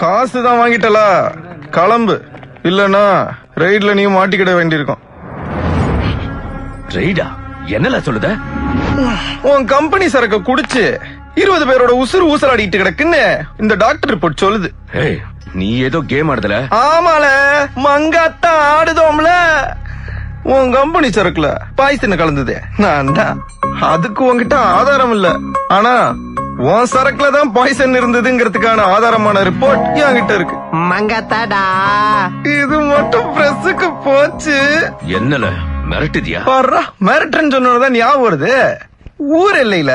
காசுதான் வாங்கிட்டல, கிளம்பு. இல்லன்னா ரைட்ல நீ மாட்டிக்கிட வேண்டியிருக்கும். ரைடா? என்னல சொல்லுத? உன் கம்பெனி சரக்க குடிச்சு 20 பேரோட உசுறு ஊசலாடிட்டு கிடக்குன்னு இந்த டாக்டர் ரிப்போர்ட் சொல்லுது. நீ ஏதோ கேம் ஆடுதல? ஆமால, மங்காத்தான் ஆடுதோம்ல. உன் கம்பெனி சரக்குல பாய்சன் கலந்தது நான் தான். அதுக்கு உன்கிட்ட ஆதாரம் இல்ல, ஆனா உன் சரக்குல தான் பாய்சன் இருந்ததுங்கிறதுக்கான ஆதாரமான ரிப்போர்ட் என்கிட்ட இருக்கு. மங்காத்தாடா, இது மட்டும் பிரஸுக்கு போச்சு. என்னல மிரட்டுதியா? பாரு, மிரட்டுன்னு சொன்னதான் ஞாபகம் வருது. ஊர் இல்லையில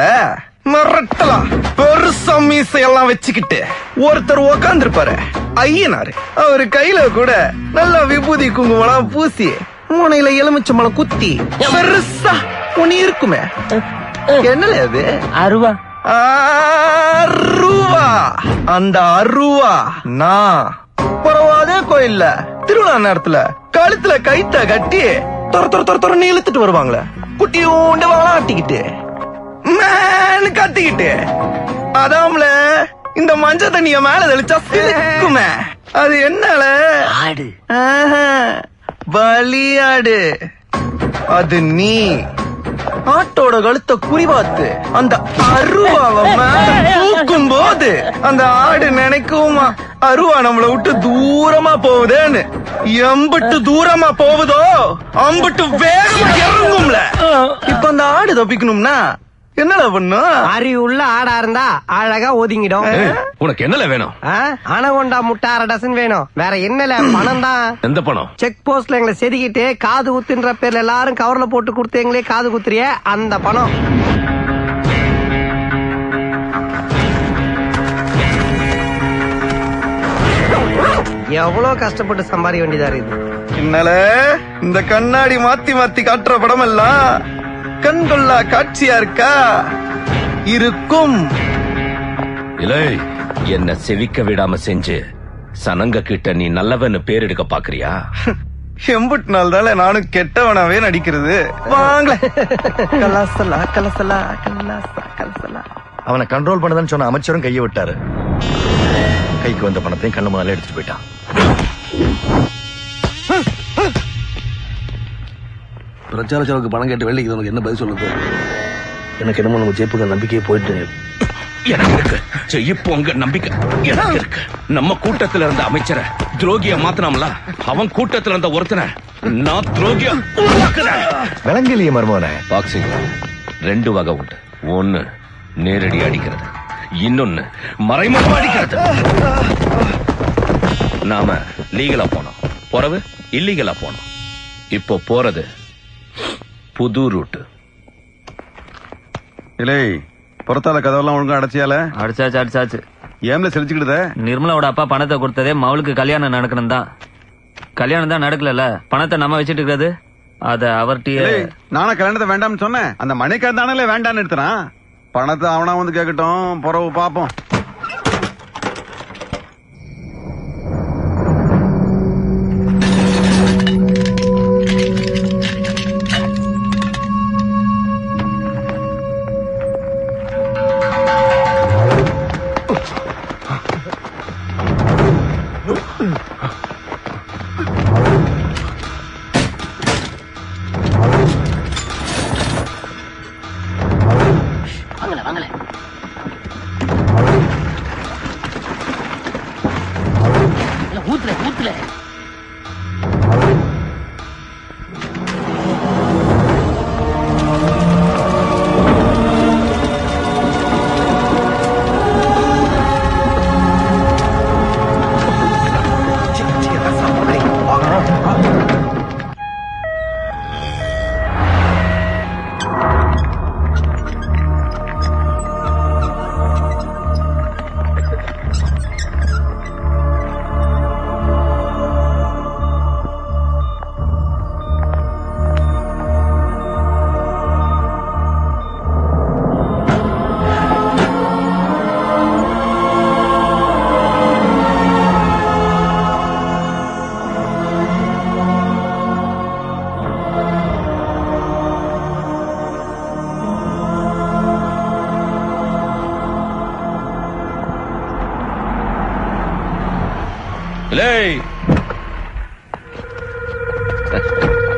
மிரட்டலாம். பெருசா மீசையெல்லாம் வச்சுக்கிட்டு ஒருத்தர் உக்காந்து இருப்பாரு, ஐயனாரு. அவரு கையில கூட நல்லா விபூதி குங்குமம் பூசி மூனையில எலுமிச்சம்பழம் குத்தி பெருசா உனி இருக்குமே. என்னல அது? அருவா. அருவா. அந்த அருவா நான் பரவாதே கோயில்ல திருவிழா நேரத்துல கழுத்துல கைத்த கட்டி தொர தொர தொர தொர இழுத்துட்டு வருவாங்களே, குட்டியோண்டு வாட்டிக்கிட்டு மேனு கத்திக்கிட்டு. அதாம்ல இந்த மஞ்ச தண்ணிய மேல தெளிச்சா சிலுக்குமே, அது என்னல? ஆடு. பலியாடு. அது நீ. ஆட்டோட கழுத்த குறிபாத்து அந்த அருவாவை தூக்கும் போது அந்த ஆடு நினைக்குமா அருவா நம்மளை விட்டு தூரமா போகுதேன்னு. எம்பிட்டு தூரமா போகுதோ அம்பிட்டு வேகமா இறங்கும்ல. இப்ப அந்த ஆடு தப்பிக்கணும்னா என்னடா பண்ணும்? அறிவுள்ள ஆடா இருந்தா அழகா ஒதுங்கிடும். உனக்கு என்னல வேணும்? அனகொண்டா முட்டை 1/2 டசன் வேணும். வேற என்னல? பணம் தான். எந்த பணம்? செக் போஸ்ட்ல எங்களை செதுக்கிட்டு காது குத்துன்ற பேர்ல எல்லாரும் கவர்ல போட்டு கொடுத்தீங்களே காது குத்துறிய அந்த பணம். எவ்வளவு கஷ்டப்பட்டு சம்பாதிக்க வேண்டியதா இருக்குது. என்னால இந்த கண்ணாடி மாத்தி மாத்தி காட்டுற படம் எல்லாம் கண்கொள்ளா காட்சியா இருக்கா? இருக்கும். இல்லை, என்ன செவிக்க விடாம செஞ்சு சனங்க கிட்ட நீ நல்லவன்னு பேர் எடுக்க பாக்குறியா? எம்புட்டு நாள் தானே நானும் கெட்டவனாவே நடிக்கிறது. வாங்க கலாசலா கலசலா கலாசா கலசலா. அவனை கண்ட்ரோல் பண்ணதான் சொன்ன அமைச்சரும் கையை விட்டாரு. கைக்கு வந்த பணத்தையும் கண்ணு முன்னால எடுத்துட்டு போயிட்டான். பிரச்சார செலவுக்கு பணம் கேட்டு வேலைக்கு உனக்கு என்ன பதில் சொல்லுது? எனக்கு என்னமோ நம்ம ஜெயிப்புக்கு நம்பிக்கையே போயிட்டு. எனக்கு இருக்கு ஜெயிப்போங்க நம்பிக்கை எனக்கு இருக்கு. நம்ம கூட்டத்துல இருந்த அமைச்சரை துரோகியா மாத்தினாமல, அவன் கூட்டத்துல இருந்த ஒருத்தனை நான் துரோகியா விளங்கலையே மர்மோன. பாக்ஸிங் 2 வகை உண்டு. ஒன்னு நேரடி அடிக்கிறது, இன்னொன்னு மறைமுகமா அடிக்கிறது. நாம லீகலா போனோம், போறவு இல்லீகலா போனோம். இப்போ போறது புது ரூட். இல்லை, புறத்தால கதவெல்லாம் ஒழுங்கா அடைச்சியால? அடிச்சாச்சு. ஏம்ல செலிச்சுக்கிட்டத? நிர்மலாவோட அப்பா பணத்தை கொடுத்ததே மவளுக்கு கல்யாணம் நடக்கணும் தான். கல்யாணம் தான் நடக்கல, பணத்தை நம்ம வச்சிட்டு இருக்கிறது அத அவர்கிட்ட. நானும் கல்யாணத்தை வேண்டாம்னு சொன்னேன். அந்த மணிக்கார் தானே வேண்டான்னு எடுத்துறான். பணத்தை அவனா வந்து கேட்கட்டும், புறவு பாப்போம்.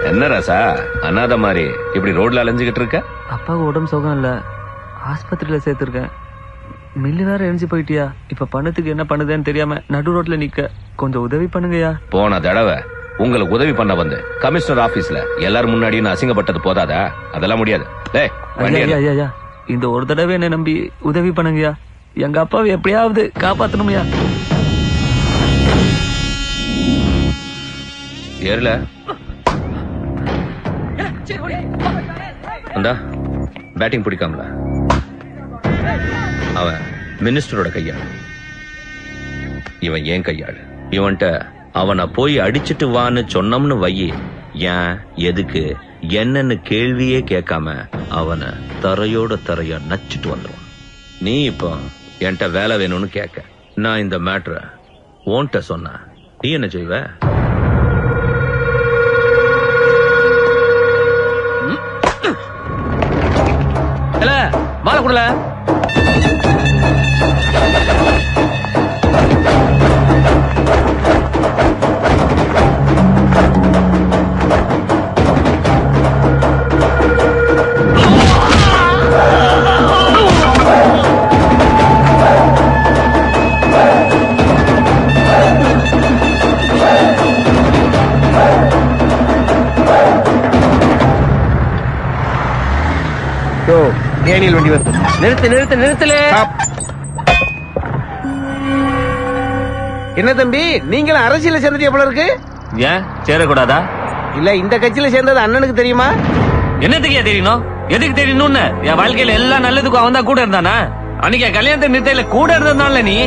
என்ன ராசா அனாத மாதிரி இப்படி ரோட்ல அலைஞ்சுகிட்டு இருக்க? அப்பாவுக்கு உடம்பு சுகம் இல்ல, ஆஸ்பத்திரியில சேர்த்திருக்கேன். மில்லு வேற எரிஞ்சு போயிட்டியா? இப்ப பணத்துக்கு என்ன பண்ணுதுன்னு தெரியாம நடு ரோட்ல நிக்க, கொஞ்சம் உதவி பண்ணுங்கயா. போன தடவை உங்களுக்கு உதவி பண்ண வந்து கமிஷனர் ஆபீஸ்ல எல்லாரும் முன்னாடியும் அசிங்கப்பட்டது போதாதா? அதெல்லாம் முடியாது. ஐயா, இந்த ஒரு தடவை என்ன நம்பி உதவி பண்ணுங்கயா. எங்க அப்பாவை எப்படியாவது காப்பாத்தணும்யா. ஏறல அந்த பேட்டிங் பிடிக்காமல அவன் மினிஸ்டரோட கையாள், இவன் ஏன் கையாள். இவன்ட்ட அவனை போய் அடிச்சிட்டு வான்னு சொன்னோம்னு வையே, ஏன் எதுக்கு என்னன்னு கேள்வியே கேட்காம அவனை தரையோட தரையா நச்சிட்டு வந்துருவான். நீ இப்போ என்கிட்ட வேலை வேணும்னு கேட்க, நான் இந்த மேட்ரை ஓன்ட்ட சொன்ன, நீ என்ன செய்வ? மாலை கொடுல. டேனியல் வண்டி வருது. நிறுத்தலே. என்ன தம்பி, நீங்களும் அரசியல சேர்ந்தது எவ்வளவு இருக்கு? ஏன் சேரக்கூடாதா? இல்ல, இந்த கட்சியில சேர்ந்தது அண்ணனுக்கு தெரியுமா? என்னத்துக்கு தெரியணும்? எதுக்கு தெரியணும்னு? என் வாழ்க்கையில எல்லா நல்லதுக்கும் அவன் தான் கூட இருந்தானா? அன்னைக்கு கல்யாணத்தை நிறுத்தையில கூட இருந்ததுனால நீ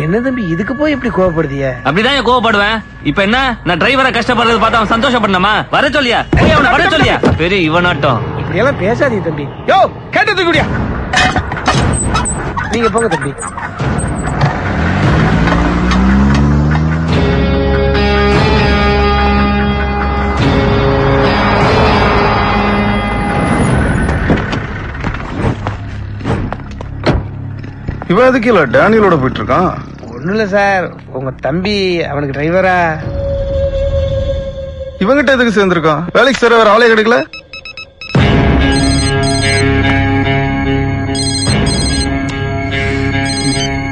என்ன தம்பி இதுக்கு போய் இப்படி கோவப்படுதிய? அப்படிதான் கோவப்படுவேன். இப்ப என்ன, நான் டிரைவரை கஷ்டப்படுறது பார்த்தா அவன் சந்தோஷப்படணுமா? வர சொல்லியா, வர சொல்லியா? பெரிய இவனாட்டம் இப்படி எல்லாம் பேசாதீங்க தம்பி. யோ கேட்டது கூடியா, நீங்க போங்க தம்பி. இவன் எதுக்கு இல்ல டேனியலோட போயிட்டு இருக்கான்? ஒண்ணும் இல்ல சார், உங்க தம்பி அவனுக்கு டிரைவரா. இவங்கிட்ட எதுக்கு சேர்ந்திருக்கான்? வேலைக்கு சேர வேற ஆளே கிடைக்கல.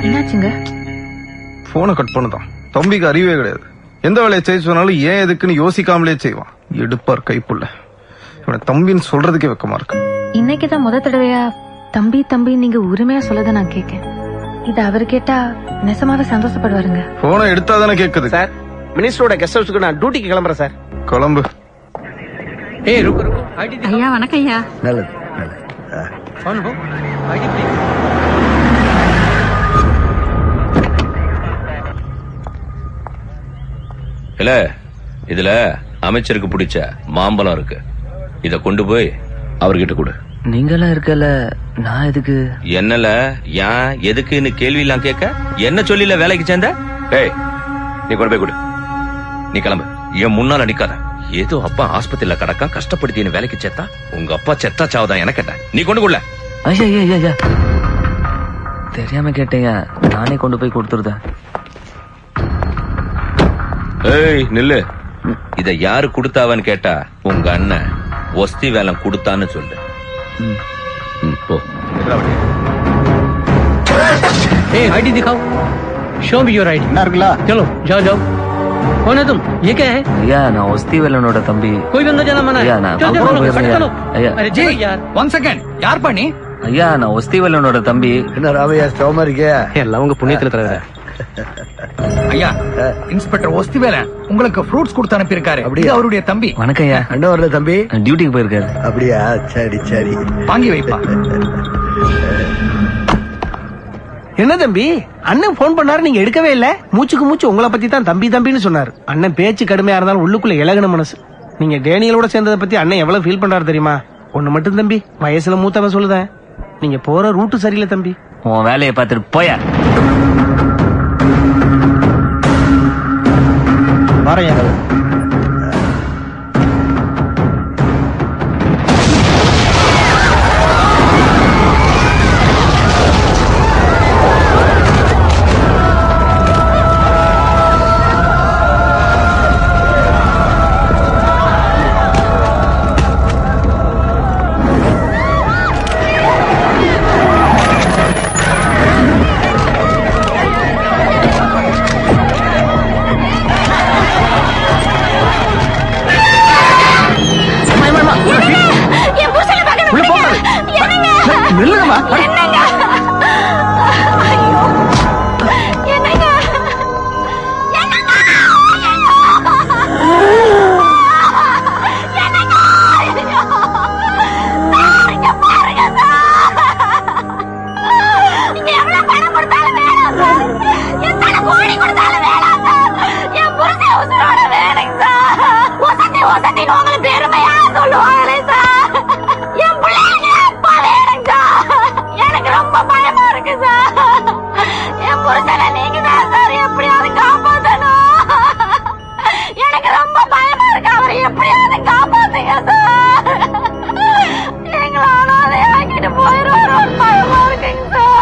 என்னாச்சுங்க? போனை கட் பண்ணுதான். தம்பிக்கு அறிவே கிடையாது. எந்த வேலையை செய்ய சொன்னாலும் ஏன் எதுக்குன்னு யோசிக்காமலே செய்வான். எடுப்பார் கைப்புள்ள. இவனை தம்பின்னு சொல்றதுக்கே வெக்கமா இருக்கு. இன்னைக்குதான் முத தடவையா தம்பி தம்பி நீங்க உரிமையா சொல்லத நான் கேட்கேன். இது அவரு கேட்டா நெசமாவே சந்தோஷப்படுவாருங்க. போனை எடுத்தாதானே கேக்குது. சார், மினிஸ்டரோட கெஸ்ட் ஹவுஸ்க்கு நான் டியூட்டிக்கு கிளம்புறேன் சார். கிளம்பு. ஐயா வணக்கம் ஐயா. நல்லது. இல்ல, இதுல அமைச்சருக்கு பிடிச்ச மாம்பழம் இருக்கு. இத கொண்டு போய் அவர்கிட்ட கொடு. நீங்கெல்லாம் இருக்கல, நான் எதுக்கு? என்னல ஏன் எதுக்குன்னு கேள்வி எல்லாம் கேட்க, என்ன சொல்லில வேலைக்கு சேர்ந்த? ஏய், நீ கொண்டு போய் கொடு. நீ கிளம்பு, என் முன்னால நிக்காத. ஏதோ அப்பா ஆஸ்பத்திரியில கடக்கா கஷ்டப்படுத்தின்னு வேலைக்கு சேர்த்தா, உங்க அப்பா செத்தா சாவதான் என கேட்ட. நீ கொண்டு கொள்ள. ஐயா தெரியாம கேட்டீங்க, நானே கொண்டு போய் கொடுத்துருதேன். ஏய் நில்லு. இத யாரு கொடுத்தாவன்னு கேட்டா உங்க அண்ணன் ஒஸ்தி வேலை கொடுத்தான்னு சொல்லு. போ. आईडी दिखाओ, शो मी योर आईडी. चलो जाओ जाओ. कौन है तुम? ये क्या है? ஐயா, நான் ஒஸ்தி வேலனோட தம்பி. कोई बंदा जाना मना है. ஐயா, நான் चलो. अरे जी यार, 1 செகண்ட். யார் பண்ணி? ஐயா, நான் ஒஸ்தி வேலனோட தம்பி. என்ன ராமையா ஸ்டோமா இருக்கியா? எல்லாம் உங்க புண்ணியத்துல தரதா. ஐயா, இன்ஸ்பெக்டர் ஒஸ்திவேலன் உங்களுக்கு ஃப்ரூட்ஸ் கொடுத்து அனுப்பி இருக்காரு. அப்படியே அவருடைய தம்பி. வணக்கம் ஐயா. அண்ணன் வரல தம்பி? டியூட்டிக்கு போயிருக்காரு. அப்படியா? சரி சரி, வாங்கி வைப்பா. என்ன தம்பி, அண்ணன் போன் பண்ணாரு, நீங்க எடுக்கவே இல்ல. மூச்சுக்கு மூச்சு உங்களை பத்தி தான் தம்பி தம்பின்னு சொன்னாரு. அண்ணன் பேச்சு கடுமையா இருந்தாலும் உள்ளுக்குள்ள இலகுன மனசு. நீங்க டேனியலோட சேர்ந்ததை பத்தி அண்ணன் எவ்வளவு ஃபீல் பண்றாரு தெரியுமா? ஒண்ணு மட்டும் தம்பி, வயசுல மூத்தவன் சொல்லுதேன், நீங்க போற ரூட்டு சரியில்லை தம்பி. உன் வேலையை பார்த்துட்டு போயா. வரேன். நீங்க உங்களை பெருமையா சொல்லுவாங்களே சார். என் பிள்ளைங்க பழையனுங்க சார். எனக்கு ரொம்ப பயமா இருக்கு சார். என் புருஷனை நீங்க தான் சார் எப்படியாவது காப்பாத்தணும். எனக்கு ரொம்ப பயமா இருக்கு. அவரை எப்படியாவது காப்பாத்துங்க சார். எங்களால அதை ஆக்கிட்டு போயிடுவாரோன்னு பயமா இருக்குங்க சார்.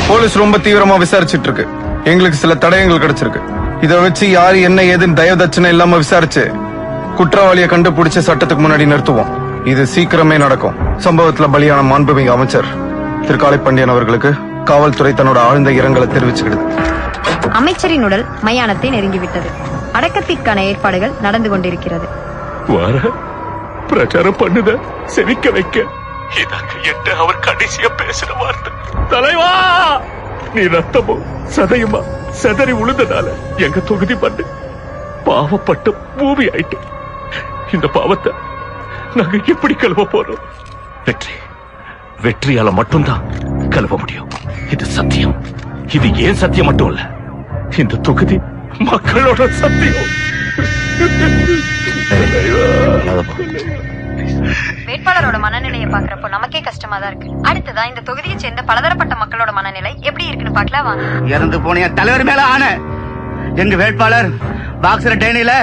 போலீஸ் ரொம்ப தீவிரமா விசாரிச்சிட்டு இருக்கு. எங்களுக்கு சில தடயங்கள் கிடைச்சிருக்கு. இத வச்சு யாரு என்ன ஏதுன்னு தயவு தட்சணை இல்லாம விசாரிச்சு குற்றவாளியை கண்டுபிடிச்சு சட்டத்துக்கு முன்னாடி நிறுத்துவோம். இது சீக்கிரமே நடக்கும். சம்பவத்துல பலியான மாண்புமிகு அமைச்சர் திரு காளை பாண்டியன் அவர்களுக்கு காவல்துறை தன்னோட ஆழ்ந்த இரங்கலை தெரிவிச்சுக்கிடுது. அமைச்சரின் உடல் மயானத்தை நெருங்கிவிட்டது. அடக்கத்திற்கான ஏற்பாடுகள் நடந்து கொண்டிருக்கிறது. பிரச்சாரம் பண்ணுத செவிக்க வைக்க இதாங்க என்கிட்ட அவர் கடைசியா பேசின வார்த்தை. தலைவா, நீ ரத்தமும் சதையுமா செதறி உழுந்ததால எங்க தொகுதி பண்ணு பாவப்பட்டு பூமி ஆயிட்டு. இந்த பாவத்தை நாங்க எப்படி கழுவ போறோம்? வெற்றியால மட்டும்தான் கழுவ முடியும். இது சத்தியம். இது ஏன் சத்தியம் மட்டும் இல்ல, இந்த தொகுதி மக்களோட சத்தியம். வேட்பாளரோட மனநிலையை பாக்குறப்போ நமக்கே கஷ்டமா தான் இருக்கு. அடுத்ததா இந்த தொகுதியை சேர்ந்த பலதரப்பட்ட மக்களோட மனநிலை எப்படி இருக்குன்னு பாக்கலாம் வாங்க. இறந்து போன தலைவர் மேல ஆன எங்க வேட்பாளர் பாக்ஸர் டேனியில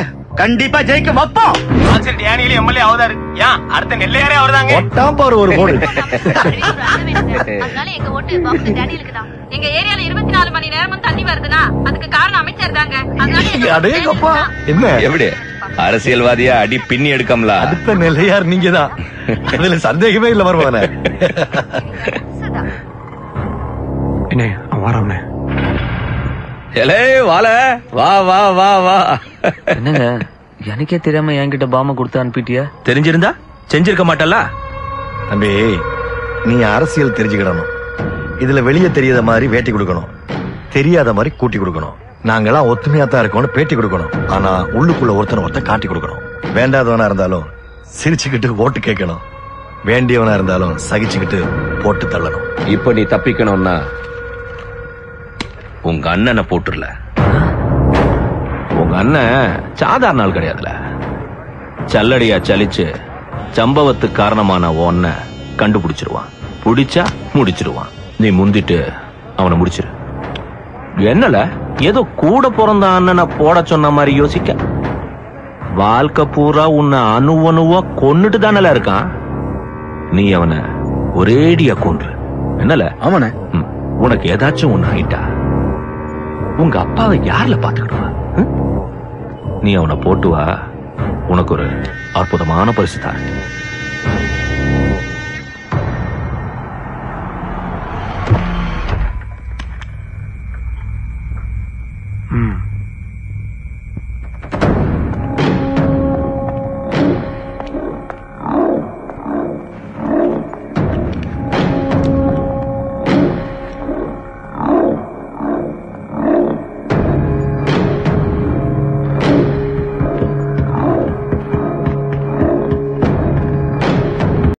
கண்டிப்பா ஜெயிக்க வைப்போம். பாக்ஸர் டேனியில எம்எல்ஏ ஆகுதாரு. ஏன் அடுத்த நெல்லையாரே அவர்தாங்க. ஒட்டாம் பாரு ஒரு போடு. அதனால எங்க ஓட்டு பாக்ஸர் டேனியலுக்கு தான். எங்க ஏரியால 24 மணி நேரமும் தண்ணி வருதுன்னா அதுக்கு காரணம் அமைச்சர் தாங்க. அதனால என்ன எப்படி அரசியல்வாதியா அடி பின்னி எடுக்கம்ல. அடுத்த நெல்லையார் நீங்க தான், அதுல சந்தேகமே இல்ல. வருவானே என்ன வாராம வாழ வா வா வா வா. என்னங்க எனக்கே தெரியாம என்கிட்ட பாம கொடுத்து அனுப்பிட்டியா? தெரிஞ்சிருந்தா செஞ்சிருக்க மாட்டல. தம்பி, நீ அரசியல் தெரிஞ்சுக்கிடணும். இதுல வெளியே தெரியாத மாதிரி வேட்டி கொடுக்கணும், தெரியாத மாதிரி கூட்டி கொடுக்கணும். நாங்கெல்லாம் ஒத்துமையா தான் இருக்கோம்னு பேட்டி கொடுக்கணும். ஆனா உள்ளுக்குள்ள ஒருத்தன் காட்டி கொடுக்கணும். வேண்டாதவனா இருந்தாலும் சிரிச்சுக்கிட்டு ஓட்டு கேட்கணும், வேண்டியவனா இருந்தாலும் சகிச்சுக்கிட்டு போட்டு தள்ளணும். இப்ப நீ தப்பிக்கணும்னா உங்க அண்ணனை போட்டுல. உங்க அண்ணன் சாதாரண ஆள் கிடையாதுல. சல்லடியா சலிச்சு சம்பவத்துக்கு காரணமான ஒன்ன கண்டுபிடிச்சிருவான். பிடிச்சா முடிச்சிருவான். நீ முந்திட்டு அவனை முடிச்சிரு. என்னல ஏதோ கூட பிறந்த அண்ணனை போட சொன்ன மாதிரி யோசிக்க. வாழ்க்கை பூரா உன்னை அணுவணுவா கொன்னுட்டு தானல இருக்கான். நீ அவனை ஒரேடியா கொன்று. என்னல அவன உனக்கு ஏதாச்சும் ஒண்ணு ஆயிட்டா உங்க அப்பாவை யார்ல பாத்துக்கிடுவா? நீ அவனை போட்டு வா, உனக்கு ஒரு அற்புதமான பரிசு தான்.